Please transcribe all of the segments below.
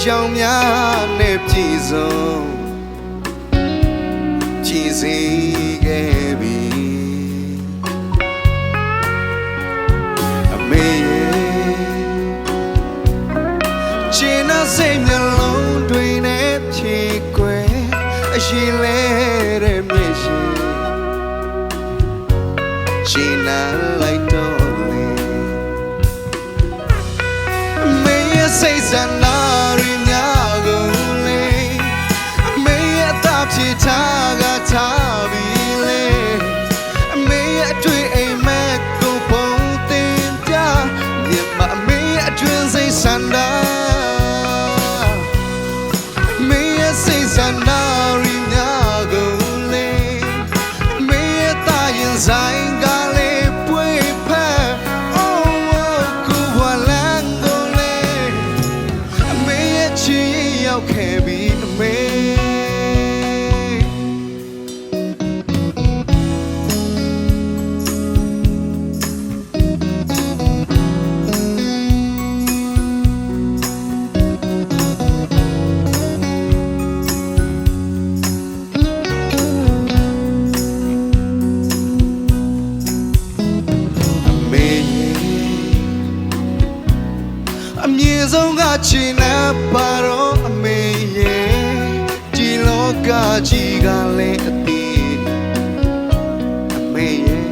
ယောင်များနဲ့ပြည်စုံကြည်စီခဲ့ပြီအမေရဲ့ချင်တဲ့စိတ်နှလုံးတွေနဲ့ဖြည့်ကွယ်အရှိလဲတဲ့မြေရှင်နာလိုက်တော့လေအမေရဲ့စိတ်ဆန္ဒတွေများကုန်လေအမေရဲ့တာဖြစ်ထားကထားပြီးလေအမေရဲ့အတွေ့အိမ်မက်ကိုပုံတင်ပြမြတ်မအမေရဲ့အတွင်းစိတ်ဆန္ဒအမေရဲ့စိတ်ဆန္ဒတွေများကုန်လေအမေရဲ့တာရင်ဆိုင်ကခဲ့ပြီအမေအမြင့်ဆုံးကချင်တဲ့ပါတော့အမေရဲ့ဒီလောကကြီးကလည်းအတိအမေရဲ့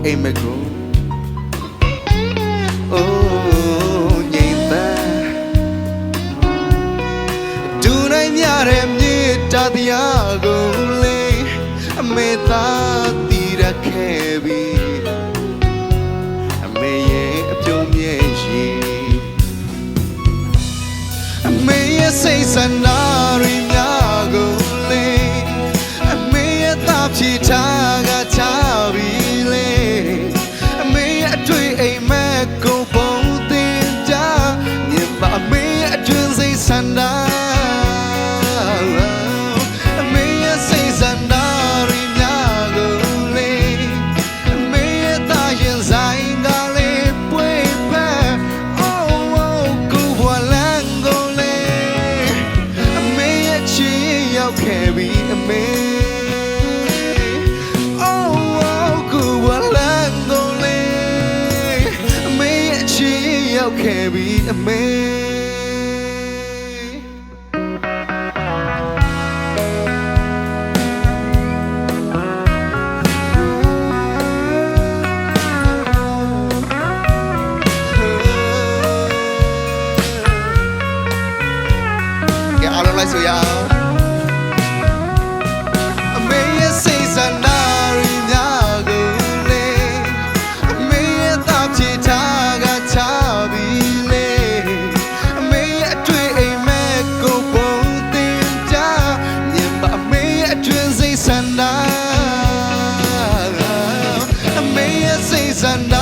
အိမ်မက်ကိုအိုးငြိမ်သက်ဒူနိုင်မြတဲ့မြေတာတရားကိုလေအမေသာတည်ရခဲ့ပြီအမေရဲ့အပြုံးမြဲရှိစိတ်ဆန္ဒတွေများကုန်လေအမေရဲ့တာဖြစ်ထားကထားပြီးလေအမေရဲ့အတွေ့အိမ်မက်ကိုပုံတင်ကြမြင်ပါအမေရဲ့အတွင်းစိတ်ဆန္ဒအမေရဲ့စိတ်ဆန္ဒတွေများကုန်လေအမေရဲ့တာရင်ဆိုင်ကလေးပွေဖက်ကိုဘွာလန်းရောက်ခဲ့ပြီအမေ Oh ကိုဝလန်ကိုလေအမေရဲ့ချီရောက်ခဲ့ပြီအမေအားလုံးလိုက်ဆိုရအောင်ဆန္ဒ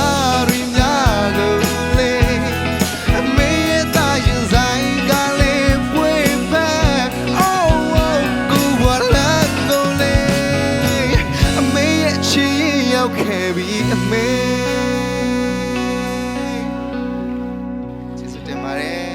တွေများကုန်လေအမေရဲ့တာရင်ဆိုင်ကလေးပွေဖက်ကိုဘွာလန်းကုန်လေအမေရဲ့ချီရောက်ခဲ့ပြီအမေ